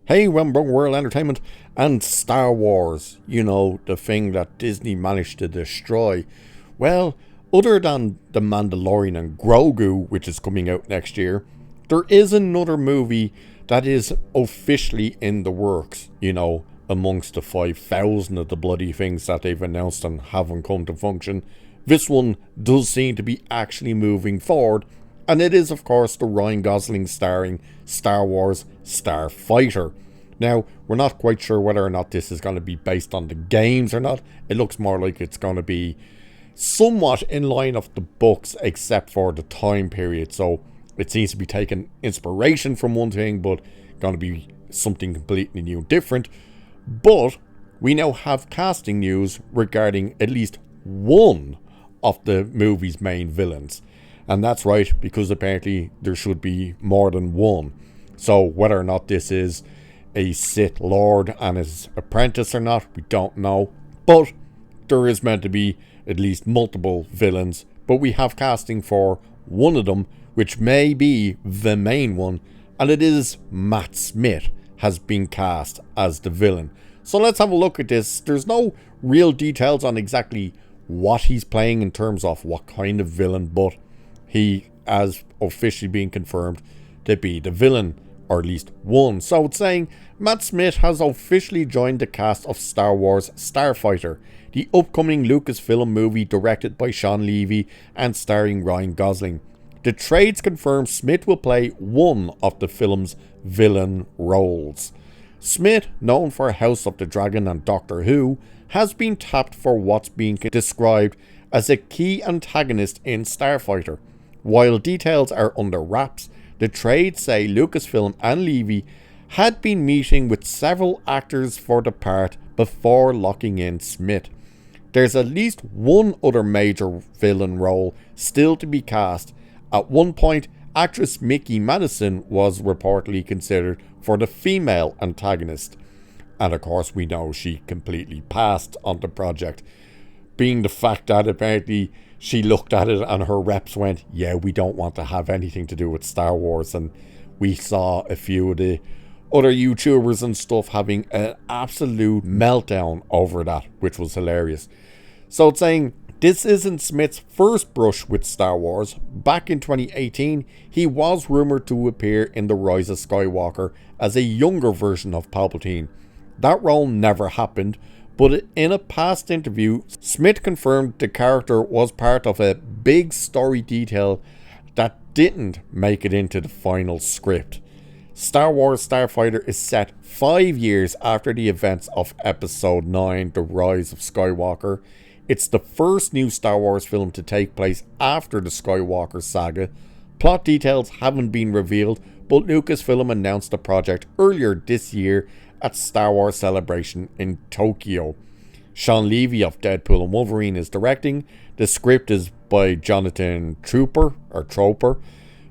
Hey, Wembley World Entertainment and Star Wars, the thing that Disney managed to destroy. Well, other than The Mandalorian and Grogu, which is coming out next year, there is another movie that is officially in the works, amongst the 5,000 of the bloody things that they've announced and haven't come to function. This one does seem to be actually moving forward, and it is, of course, the Ryan Gosling starring Star Wars Starfighter. Now, we're not quite sure whether or not this is going to be based on the games or not. It looks more like it's going to be somewhat in line of the books, except for the time period. So it seems to be taking inspiration from one thing, but going to be something completely new, different. But we now have casting news regarding at least one of the movie's main villains. And that's right, because apparently there should be more than one. So whether or not this is a Sith Lord and his apprentice or not, we don't know. But there is meant to be at least multiple villains. But we have casting for one of them, which may be the main one. And it is Matt Smith has been cast as the villain. So let's have a look at this. There's no real details on exactly what he's playing in terms of what kind of villain, but he has officially been confirmed to be the villain, or at least one. So it's saying Matt Smith has officially joined the cast of Star Wars Starfighter, the upcoming Lucasfilm movie directed by Shawn Levy and starring Ryan Gosling. The trades confirm Smith will play one of the film's villain roles. Smith, known for House of the Dragon and Doctor Who, has been tapped for what's being described as a key antagonist in Starfighter. While details are under wraps, the trades say Lucasfilm and Levy had been meeting with several actors for the part before locking in Smith. There's at least one other major villain role still to be cast. At one point, actress Mickey Madison was reportedly considered for the female antagonist. And of course we know she completely passed on the project, being the fact that apparently she looked at it and her reps went, yeah, we don't want to have anything to do with Star Wars. And we saw a few of the other YouTubers and stuff having an absolute meltdown over that, which was hilarious. So it's saying this isn't Smith's first brush with Star Wars. Back in 2018, he was rumoured to appear in The Rise of Skywalker as a younger version of Palpatine. That role never happened, but in a past interview, Smith confirmed the character was part of a big story detail that didn't make it into the final script. Star Wars Starfighter is set 5 years after the events of Episode 9, The Rise of Skywalker. It's the first new Star Wars film to take place after the Skywalker saga. Plot details haven't been revealed, but Lucasfilm announced the project earlier this year at Star Wars Celebration in Tokyo. Shawn Levy of Deadpool and Wolverine is directing. The script is by Jonathan Tropper,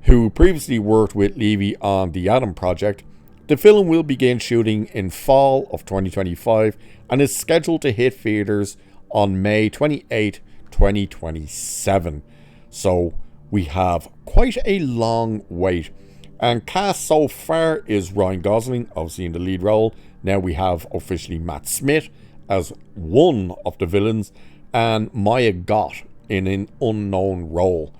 who previously worked with Levy on the Adam Project. The film will begin shooting in fall of 2025 and is scheduled to hit theaters on May 28, 2027. So we have quite a long wait. And cast so far is Ryan Gosling, obviously in the lead role. Now we have officially Matt Smith as one of the villains, and Maya Goth in an unknown role.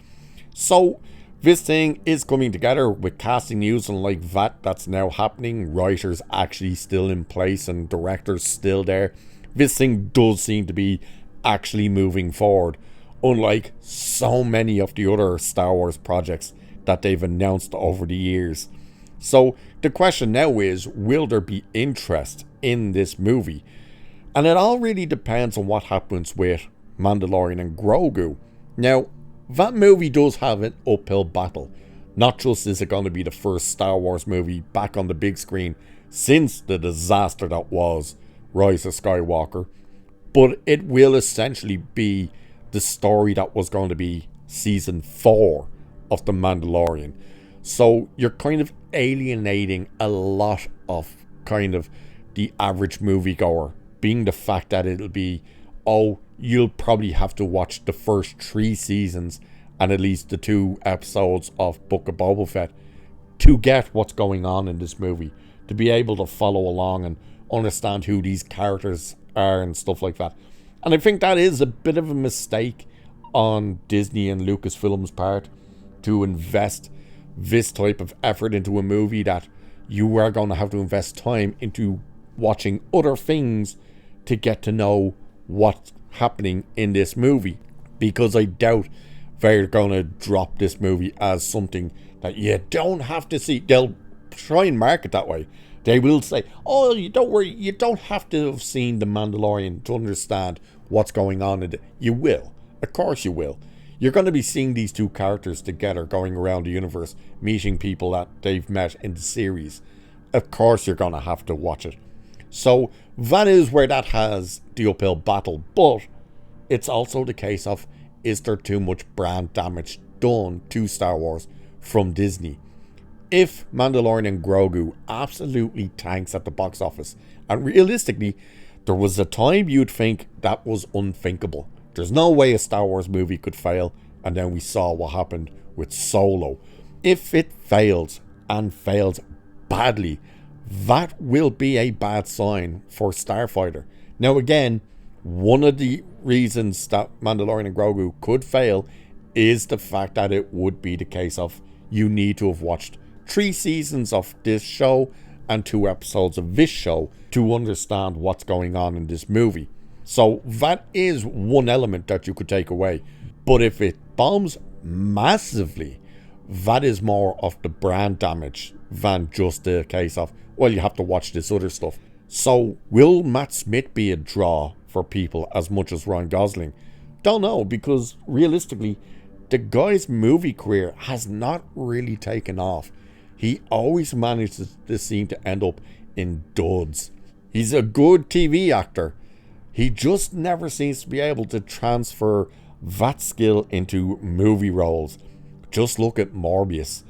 So this thing is coming together with casting news, and like that's now happening. Writers actually still in place and directors still there. This thing does seem to be actually moving forward, unlike so many of the other Star Wars projects that they've announced over the years. So the question now is, will there be interest in this movie? And it all really depends on what happens with Mandalorian and Grogu. Now, that movie does have an uphill battle. Not just is it going to be the first Star Wars movie back on the big screen since the disaster that was Rise of Skywalker, but it will essentially be the story that was going to be season 4 of The Mandalorian. So you're kind of alienating a lot of kind of the average moviegoer, being the fact that it'll be, you'll probably have to watch the first 3 seasons and at least the 2 episodes of Book of Boba Fett to get what's going on in this movie, to be able to follow along and understand who these characters are and stuff like that. And I think that is a bit of a mistake on Disney and Lucasfilm's part to invest this type of effort into a movie that you are going to have to invest time into watching other things to get to know what's happening in this movie. Because I doubt they're going to drop this movie as something that you don't have to see. They'll try and market that way. They will say, oh, you don't worry, you don't have to have seen The Mandalorian to understand what's going on in it. You will. Of course you will. You're going to be seeing these two characters together going around the universe, meeting people that they've met in the series. Of course you're going to have to watch it. So that is where that has the uphill battle. But it's also the case of, is there too much brand damage done to Star Wars from Disney? If Mandalorian and Grogu absolutely tanks at the box office, and realistically, there was a time you'd think that was unthinkable. There's no way a Star Wars movie could fail, and then we saw what happened with Solo. If it fails, and fails badly, that will be a bad sign for Starfighter. Now again, one of the reasons that Mandalorian and Grogu could fail is the fact that it would be the case of you need to have watched 3 seasons of this show and 2 episodes of this show to understand what's going on in this movie. So that is one element that you could take away. But if it bombs massively, that is more of the brand damage than just the case of, well, you have to watch this other stuff. So will Matt Smith be a draw for people as much as Ryan Gosling? Don't know, because realistically, the guy's movie career has not really taken off. He always manages to seem to end up in duds. He's a good TV actor. He just never seems to be able to transfer that skill into movie roles. Just look at Morbius.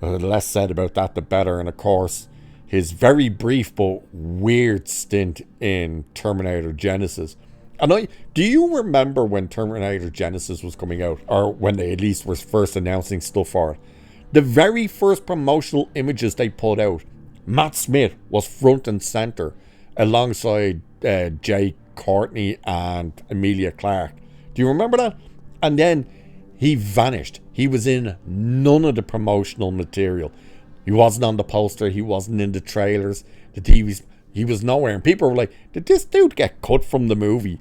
The less said about that, the better. And of course, his very brief but weird stint in Terminator Genesis. And do you remember when Terminator Genesis was coming out? Or when they at least were first announcing stuff for it? The very first promotional images they put out, Matt Smith was front and center alongside Jay Courtney and Emilia Clarke. Do you remember that? And then he vanished. He was in none of the promotional material. He wasn't on the poster. He wasn't in the trailers, the TVs. He was nowhere. And people were like, did this dude get cut from the movie?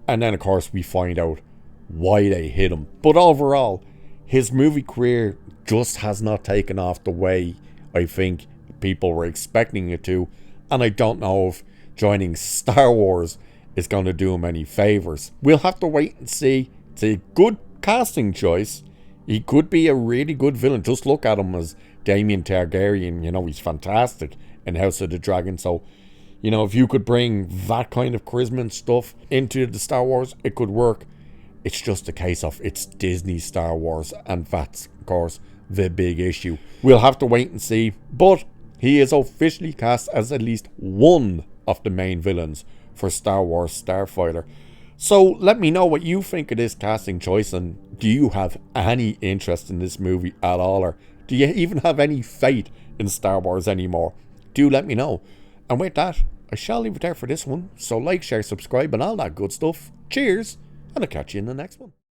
And then, of course, we find out why they hit him. But overall, his movie career just has not taken off the way I think people were expecting it to. And I don't know if joining Star Wars is going to do him any favors. We'll have to wait and see. It's a good casting choice. He could be a really good villain. Just look at him as Daemon Targaryen. You know, he's fantastic in House of the Dragon. So, you know, if you could bring that kind of charisma and stuff into the Star Wars, it could work. It's just a case of it's Disney Star Wars, and that's, of course, the big issue. We'll have to wait and see. But he is officially cast as at least one of the main villains for Star Wars Starfighter. So let me know what you think of this casting choice, and do you have any interest in this movie at all, or do you even have any faith in Star Wars anymore? Do let me know. And with that, I shall leave it there for this one. So like, share, subscribe and all that good stuff. Cheers, and I'll catch you in the next one.